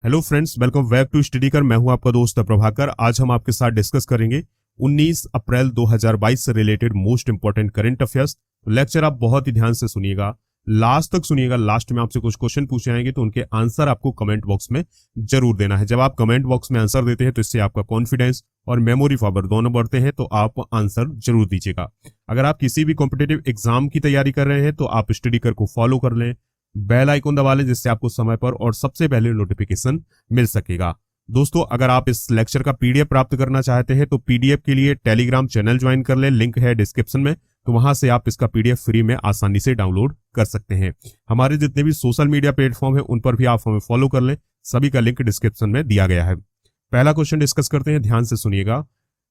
Hello friends, welcome back to study कर। मैं हूं आपका दोस्त प्रभाकर। आज हम आपके साथ डिस्कस करेंगे 19 अप्रैल 2022 से related most important current affairs. Lecture आप बहुत ही ध्यान से सुनिएगा, लास्ट तक सुनिएगा। लास्ट में आपसे कुछ क्वेश्चन पूछे जाएंगे तो उनके आंसर आपको कमेंट बॉक्स में जरूर देना है। जब आप कमेंट बॉक्स में आंसर देते हैं तो इससे आपका कॉन्फिडेंस और मेमोरी पावर दोनों बढ़ते हैं, तो आप आंसर जरूर दीजिएगा। अगर आप किसी भी कॉम्पिटेटिव एग्जाम की तैयारी कर रहे हैं तो आप स्टडी कर को फॉलो कर लें, बेल आइकन दबा लें, जिससे आपको समय पर और सबसे पहले नोटिफिकेशन मिल सकेगा। दोस्तों, अगर आप इस लेक्चर का पीडीएफ प्राप्त करना चाहते हैं तो पीडीएफ के लिए टेलीग्राम चैनल ज्वाइन कर लें, लिंक है डिस्क्रिप्शन में। तो वहां से आप इसका पीडीएफ फ्री में आसानी से डाउनलोड कर सकते हैं। हमारे जितने भी सोशल मीडिया प्लेटफॉर्म है उन पर भी आप हमें फॉलो कर लें, सभी का लिंक डिस्क्रिप्शन में दिया गया है। पहला क्वेश्चन डिस्कस करते हैं, ध्यान से सुनिएगा।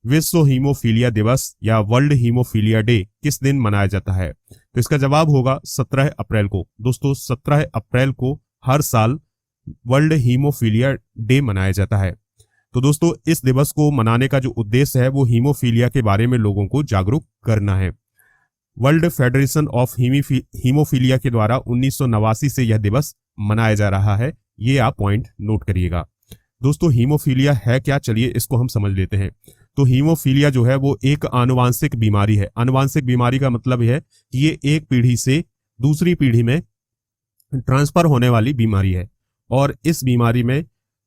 विश्व हीमोफीलिया दिवस या वर्ल्ड हीमोफीलिया डे किस दिन मनाया जाता है? तो इसका जवाब होगा 17 अप्रैल को। दोस्तों, 17 अप्रैल को हर साल वर्ल्ड हीमोफीलिया डे मनाया जाता है। तो दोस्तों, इस दिवस को मनाने का जो उद्देश्य है वो हीमोफीलिया के बारे में लोगों को जागरूक करना है। वर्ल्ड फेडरेशन ऑफ हीमोफीलिया के द्वारा 1989 से यह दिवस मनाया जा रहा है। ये आप पॉइंट नोट करिएगा। दोस्तों, हीमोफीलिया है क्या, चलिए इसको हम समझ लेते हैं। तो हीमोफीलिया जो है वो एक आनुवांशिक बीमारी है। आनुवांशिक बीमारी का मतलब है कि ये एक पीढ़ी से दूसरी पीढ़ी में ट्रांसफर होने वाली बीमारी है, और इस बीमारी में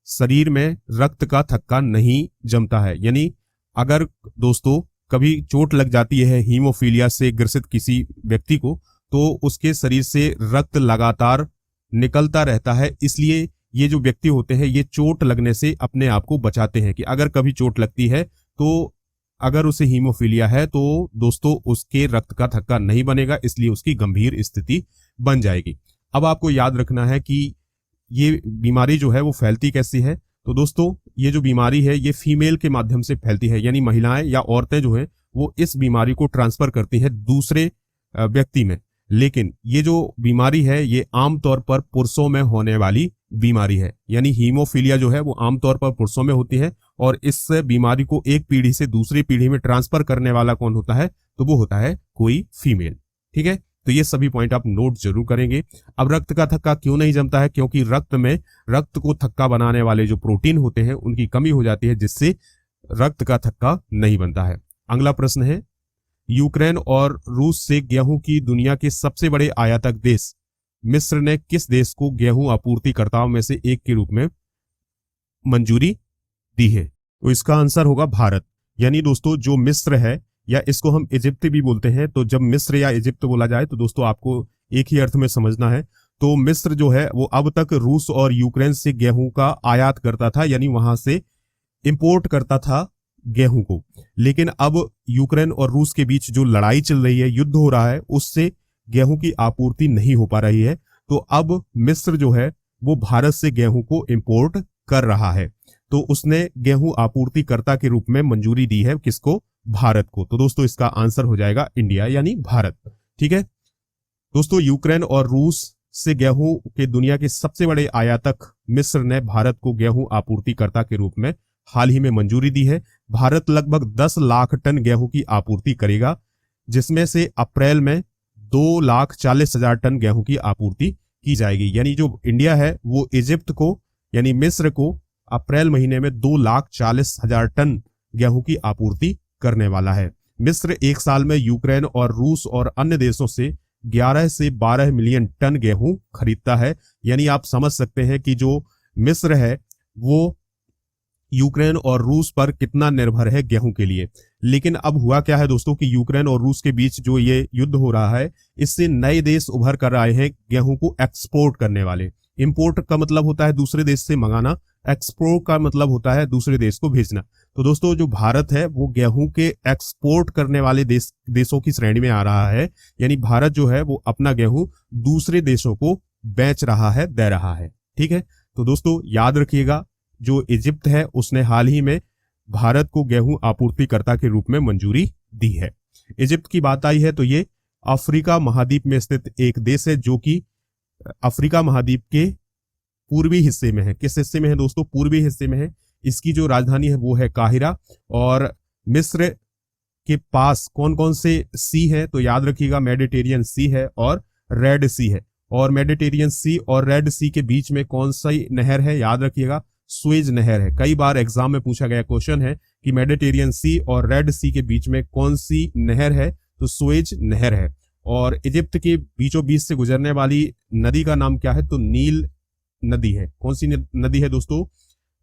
शरीर में रक्त का थक्का नहीं जमता है। यानी अगर दोस्तों कभी चोट लग जाती है हीमोफीलिया से ग्रसित किसी व्यक्ति को, तो उसके शरीर से रक्त लगातार निकलता रहता है। इसलिए ये जो व्यक्ति होते हैं ये चोट लगने से अपने आप को बचाते हैं कि अगर कभी चोट लगती है तो अगर उसे हीमोफीलिया है तो दोस्तों उसके रक्त का थक्का नहीं बनेगा, इसलिए उसकी गंभीर स्थिति बन जाएगी। अब आपको याद रखना है कि ये बीमारी जो है वो फैलती कैसी है। तो दोस्तों, ये जो बीमारी है ये फीमेल के माध्यम से फैलती है, यानी महिलाएं या औरतें जो है वो इस बीमारी को ट्रांसफर करती है दूसरे व्यक्ति में। लेकिन ये जो बीमारी है ये आमतौर पर पुरुषों में होने वाली बीमारी है। यानी हीमोफीलिया जो है वो आमतौर पर पुरुषों में होती है, और इस बीमारी को एक पीढ़ी से दूसरी पीढ़ी में ट्रांसफर करने वाला कौन होता है? तो वो होता है कोई फीमेल। ठीक है, तो ये सभी पॉइंट आप नोट जरूर करेंगे। अब रक्त का थक्का क्यों नहीं जमता है? क्योंकि रक्त में रक्त को थक्का बनाने वाले जो प्रोटीन होते हैं उनकी कमी हो जाती है, जिससे रक्त का थक्का नहीं बनता है। अगला प्रश्न है, यूक्रेन और रूस से गेहूं की दुनिया के सबसे बड़े आयातक देश मिस्र ने किस देश को गेहूं आपूर्तिकर्ताओं में से एक के रूप में मंजूरी दी है? तो इसका आंसर होगा भारत। यानी दोस्तों, जो मिस्र है, या इसको हम इजिप्ट भी बोलते हैं, तो जब मिस्र या इजिप्ट बोला जाए तो दोस्तों आपको एक ही अर्थ में समझना है। तो मिस्र जो है वो अब तक रूस और यूक्रेन से गेहूं का आयात करता था, यानी वहां से इंपोर्ट करता था गेहूं को। लेकिन अब यूक्रेन और रूस के बीच जो लड़ाई चल रही है, युद्ध हो रहा है, उससे गेहूं की आपूर्ति नहीं हो पा रही है। तो अब मिस्र जो है वो भारत से गेहूं को इंपोर्ट कर रहा है। तो उसने गेहूं आपूर्तिकर्ता के रूप में मंजूरी दी है किसको? भारत को। तो दोस्तों इसका आंसर हो जाएगा इंडिया, यानी भारत। ठीक है दोस्तों, यूक्रेन और रूस से गेहूं के दुनिया के सबसे बड़े आयातक मिस्र ने भारत को गेहूं आपूर्तिकर्ता के रूप में हाल ही में मंजूरी दी है। भारत लगभग 10 लाख टन गेहूं की आपूर्ति करेगा, जिसमें से अप्रैल में 2,40,000 टन गेहूं की आपूर्ति की जाएगी। यानी जो इंडिया है वो इजिप्ट को, यानी मिस्र को अप्रैल महीने में 2,40,000 टन गेहूं की आपूर्ति करने वाला है। मिस्र एक साल में यूक्रेन और रूस और अन्य देशों से 11 से 12 मिलियन टन गेहूं खरीदता है। यानी आप समझ सकते हैं कि जो मिस्र है वो यूक्रेन और रूस पर कितना निर्भर है गेहूं के लिए। लेकिन अब हुआ क्या है दोस्तों कि यूक्रेन और रूस के बीच जो ये युद्ध हो रहा है, इससे नए देश उभर कर आए हैं गेहूं को एक्सपोर्ट करने वाले। इंपोर्ट का मतलब होता है दूसरे देश से मंगाना, एक्सपोर्ट का मतलब होता है दूसरे देश को भेजना। तो दोस्तों, जो भारत है वो गेहूं के एक्सपोर्ट करने वाले देशों की श्रेणी में आ रहा है। यानी भारत जो है वो अपना गेहूं दूसरे देशों को बेच रहा है, दे रहा है। ठीक है, तो दोस्तों याद रखिएगा, जो इजिप्ट है उसने हाल ही में भारत को गेहूं आपूर्तिकर्ता के रूप में मंजूरी दी है। इजिप्ट की बात आई है तो ये अफ्रीका महाद्वीप में स्थित एक देश है, जो कि अफ्रीका महाद्वीप के पूर्वी हिस्से में है। किस हिस्से में है दोस्तों? पूर्वी हिस्से में है। इसकी जो राजधानी है वो है काहिरा। और मिस्र के पास कौन कौन से सी है? तो याद रखिएगा, मेडिटेरियन सी है और रेड सी है। और मेडिटेरियन सी और रेड सी के बीच में कौन सी नहर है, याद रखिएगा सुएज नहर है। कई बार एग्जाम में पूछा गया क्वेश्चन है कि मेडिटेरियन सी और रेड सी के बीच में कौन सी नहर है, तो सुएज नहर है। और इजिप्ट के बीचों बीच से गुजरने वाली नदी का नाम क्या है, तो नील नदी है। कौन सी नदी है दोस्तों,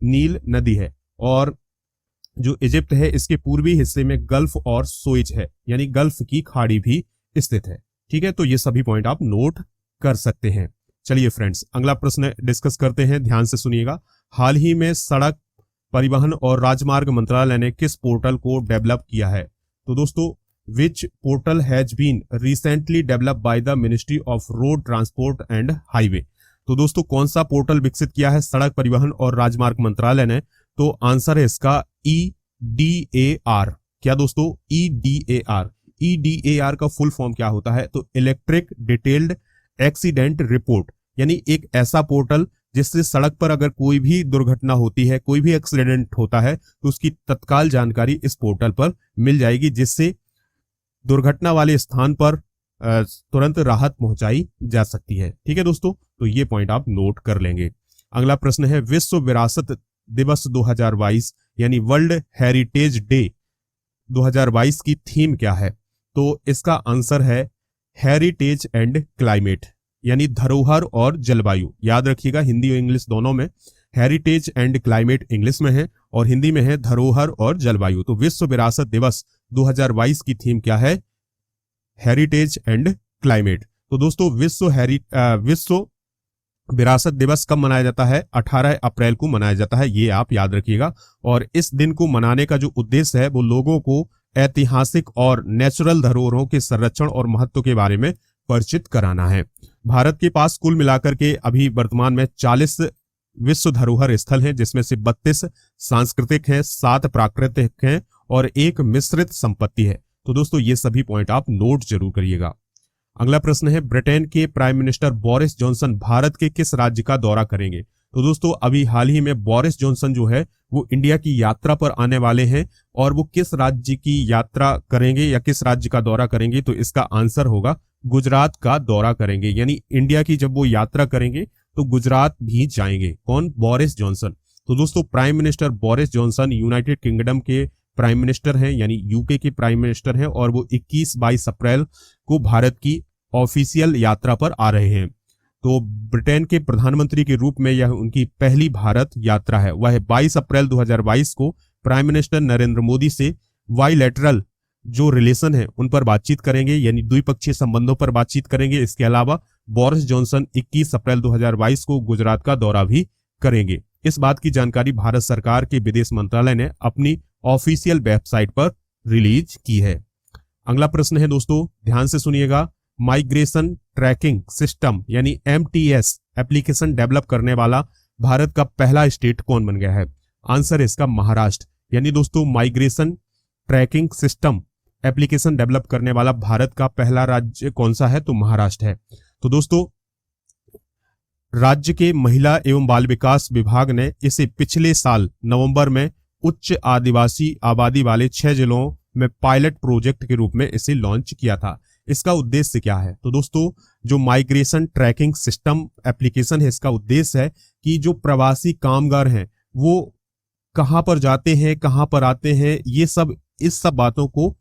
नील नदी है। और जो इजिप्ट है इसके पूर्वी हिस्से में गल्फ और सुएज है, यानी गल्फ की खाड़ी भी स्थित है। ठीक है, तो ये सभी पॉइंट आप नोट कर सकते हैं। चलिए फ्रेंड्स, अगला प्रश्न डिस्कस करते हैं, ध्यान से सुनिएगा। हाल ही में सड़क परिवहन और राजमार्ग मंत्रालय ने किस पोर्टल को डेवलप किया है, तो दोस्तों which portal has been recently developed by the ministry of road transport and highway. तो दोस्तों कौन सा पोर्टल विकसित किया है सड़क परिवहन और राजमार्ग मंत्रालय ने, तो आंसर है इसका EDAR। क्या दोस्तों, EDAR। EDAR का फुल फॉर्म क्या होता है, तो इलेक्ट्रिक डिटेल्ड एक्सीडेंट रिपोर्ट, यानी एक ऐसा पोर्टल जिससे सड़क पर अगर कोई भी दुर्घटना होती है, कोई भी एक्सीडेंट होता है, तो उसकी तत्काल जानकारी इस पोर्टल पर मिल जाएगी, जिससे दुर्घटना वाले स्थान पर तुरंत राहत पहुंचाई जा सकती है। ठीक है दोस्तों, तो ये पॉइंट आप नोट कर लेंगे। अगला प्रश्न है, विश्व विरासत दिवस 2022 यानी वर्ल्ड हेरिटेज डे 2022 की थीम क्या है, तो इसका आंसर है हेरिटेज एंड क्लाइमेट, यानी धरोहर और जलवायु। याद रखिएगा हिंदी और इंग्लिश दोनों में हेरिटेज एंड क्लाइमेट इंग्लिश में है और हिंदी में है धरोहर और जलवायु। तो विश्व विरासत दिवस 2022 की थीम क्या है, हेरिटेज एंड क्लाइमेट। तो दोस्तों विश्व विरासत दिवस कब मनाया जाता है, 18 अप्रैल को मनाया जाता है, ये आप याद रखिएगा। और इस दिन को मनाने का जो उद्देश्य है वो लोगों को ऐतिहासिक और नेचुरल धरोहरों के संरक्षण और महत्व के बारे में परिचित कराना है। भारत के पास कुल मिलाकर के अभी वर्तमान में 40 विश्व धरोहर स्थल हैं, जिसमें से 32 सांस्कृतिक हैं, 7 प्राकृतिक हैं और 1 मिश्रित संपत्ति है। तो दोस्तों ये सभी पॉइंट आप नोट जरूर करिएगा। अगला प्रश्न है, ब्रिटेन के prime minister Boris Johnson Bharat के किस राज्य का दौरा करेंगे। तो दोस्तों अभी हाल ही में बोरिस जॉनसन जो है वो इंडिया की यात्रा पर आने वाले हैं, और वो किस राज्य की यात्रा करेंगे या किस राज्य का दौरा करेंगे, तो इसका आंसर होगा गुजरात का दौरा करेंगे। यानी इंडिया की जब वो यात्रा करेंगे तो गुजरात भी जाएंगे। कौन, बोरिस जॉनसन। तो दोस्तों prime minister Boris Johnson United kingdom के प्राइम मिनिस्टर हैं, यानी यूके के प्राइम मिनिस्टर हैं, और वो 21-22 अप्रैल को भारत की ऑफिशियल यात्रा पर आ रहे हैं। तो ब्रिटेन के प्रधानमंत्री के रूप में यह उनकी पहली भारत यात्रा है। वह 22 अप्रैल 2022 को प्राइम मिनिस्टर नरेंद्र मोदी से बाइलैटरल जो रिलेशन है उन पर बातचीत करेंगे, यानी द्विपक्षीय संबंधों पर बातचीत करेंगे। इसके अलावा बोरिस जॉनसन 21 अप्रैल 2022 को गुजरात का दौरा भी करेंगे। इस बात की जानकारी भारत सरकार के विदेश मंत्रालय ने अपनी ऑफिशियल वेबसाइट पर रिलीज की है। अगला प्रश्न है दोस्तों, ध्यान से सुनिएगा। माइग्रेशन ट्रैकिंग सिस्टम यानी MTS एप्लीकेशन डेवलप करने वाला भारत का पहला स्टेट कौन बन गया है। आंसर है इसका महाराष्ट्र। यानी दोस्तों migration tracking system application develop करने वाला भारत का पहला राज्य कौन सा है, तो महाराष्ट्र है। तो दोस्तों राज्य के महिला एवं बाल विकास विभाग ने इसे पिछले साल नवंबर में उच्च आदिवासी आबादी वाले 6 जिलों में पायलट प्रोजेक्ट के रूप में इसे लॉन्च किया था। इसका उद्देश्य क्या है, तो दोस्तों जो माइग्रेशन ट्रैकिंग सिस्टम एप्लीकेशन है इसका उद्देश्य है कि जो प्रवासी कामगार हैं वो कहां पर जाते हैं, कहां पर आते हैं, ये सब इस सब बातों को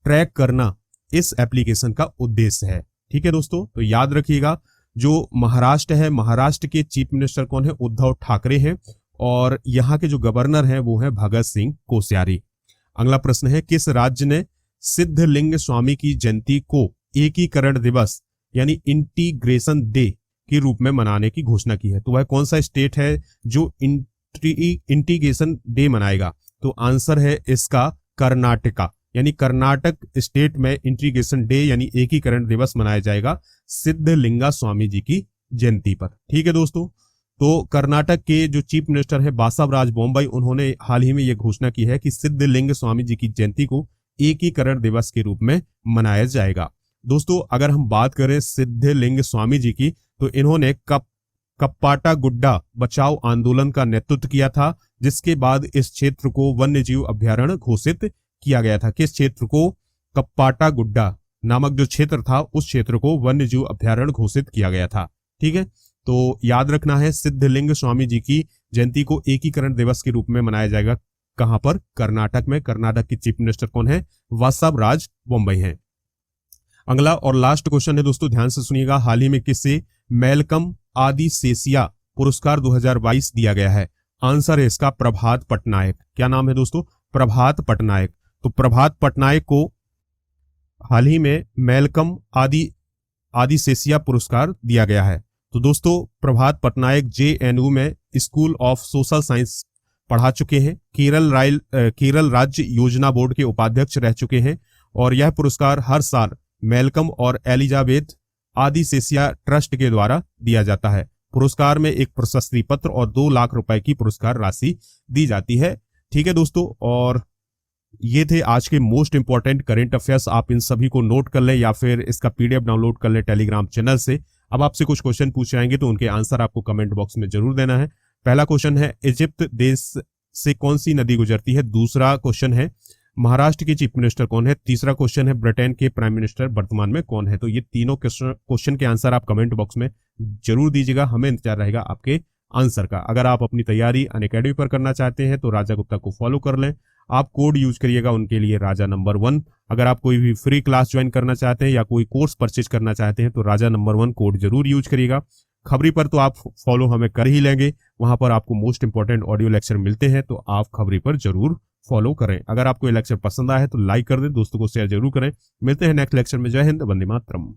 ट्रैक करना इस एप्लीकेशन का उद्देश्य है। ठीक है दोस्तों, तो याद रखिएगा जो महाराष्ट्र है, महाराष्ट्र के चीफ मिनिस्टर कौन है, उद्धव ठाकरे हैं, और यहाँ के जो गवर्नर हैं वो है भगत सिंह कोश्यारी। अगला प्रश्न है, किस राज्य ने सिद्धलिंग स्वामी की जयंती को एकीकरण दिवस यानी इंटीग्रेशन डे के रूप में मनाने की घोषणा की है। तो वह कौन सा स्टेट है जो इंटीग्रेशन डे मनाएगा, तो आंसर है इसका कर्नाटका। यानी कर्नाटक स्टेट में इंटीग्रेशन डे यानी एकीकरण दिवस मनाया जाएगा सिद्धलिंगा स्वामी जी की जयंती पर। ठीक है दोस्तों, तो कर्नाटक के जो चीफ मिनिस्टर है बासावराज बोम्मई, उन्होंने हाल ही में यह घोषणा की है कि सिद्धलिंग स्वामी जी की जयंती को एकीकरण दिवस के रूप में मनाया जाएगा। दोस्तों अगर हम बात करें सिद्धलिंग स्वामी जी की, तो इन्होंने कप्पाटा गुड्डा बचाओ आंदोलन का नेतृत्व किया था, जिसके बाद इस क्षेत्र को वन्य जीव अभ्यारण्य घोषित किया गया था। किस क्षेत्र को, कप्पाटा गुड्डा नामक जो क्षेत्र था उस क्षेत्र को वन्य जीव अभ्यारण्य घोषित किया गया था। ठीक है, तो याद रखना है सिद्धलिंग स्वामी जी की जयंती को एकीकरण दिवस के रूप में मनाया जाएगा। कहां पर? कर्नाटक में। कर्नाटक की चीफ मिनिस्टर कौन है? वासव राज बोम्मई है। अगला और लास्ट क्वेश्चन है दोस्तों, ध्यान से सुनिएगा। हाल ही में किसे मैलकम आदिसेसिया पुरस्कार 2022 दिया गया है? आंसर है इसका प्रभात पटनायक। क्या नाम है दोस्तों? प्रभात पटनायक। तो प्रभात पटनायक को हाल ही में मैलकम आदिसेसिया पुरस्कार दिया गया है। तो दोस्तों प्रभात पटनायक जेएनयू में स्कूल ऑफ सोशल साइंस पढ़ा चुके हैं, केरल राज्य योजना बोर्ड के उपाध्यक्ष रह चुके हैं, और यह पुरस्कार हर साल मैलकम और एलिजाबेथ आदिसेसिया ट्रस्ट के द्वारा दिया जाता है। पुरस्कार में एक प्रशस्ति पत्र और 2 लाख रुपए की पुरस्कार राशि दी जाती है। ठीक है दोस्तों, और ये थे आज के मोस्ट इंपॉर्टेंट करंट अफेयर्स। आप इन सभी को नोट कर लें या फिर इसका पीडीएफ डाउनलोड कर लें टेलीग्राम चैनल से। अब आपसे कुछ क्वेश्चन पूछे जाएंगे तो उनके आंसर आपको कमेंट बॉक्स में जरूर देना है। पहला क्वेश्चन है इजिप्ट देश से कौन सी नदी गुजरती है? दूसरा क्वेश्चन है महाराष्ट्र के चीफ मिनिस्टर कौन है? तीसरा क्वेश्चन है ब्रिटेन के प्राइम मिनिस्टर वर्तमान में कौन है? तो ये तीनों क्वेश्चन के आंसर आप कमेंट बॉक्स में जरूर दीजिएगा, हमें इंतजार रहेगा आपके आंसर का। अगर आप अपनी तैयारी अनअकैडमी पर करना चाहते हैं तो राजा गुप्ता को फॉलो कर लें। आप कोड यूज करिएगा उनके लिए राजा नंबर 1। अगर आप कोई भी फ्री क्लास ज्वाइन करना चाहते हैं या कोई कोर्स परचेज करना चाहते हैं तो राजा नंबर 1 कोड जरूर यूज करिएगा। खबरी पर तो आप फॉलो हमें कर ही लेंगे, वहां पर आपको मोस्ट इंपॉर्टेंट ऑडियो लेक्चर मिलते हैं, तो आप खबरी पर जरूर फॉलो करें। अगर आपको ये लेक्चर पसंद आया है तो लाइक कर दें, दोस्तों को शेयर जरूर करें। मिलते हैं नेक्स्ट लेक्चर में। जय हिंद, वंदे मातरम।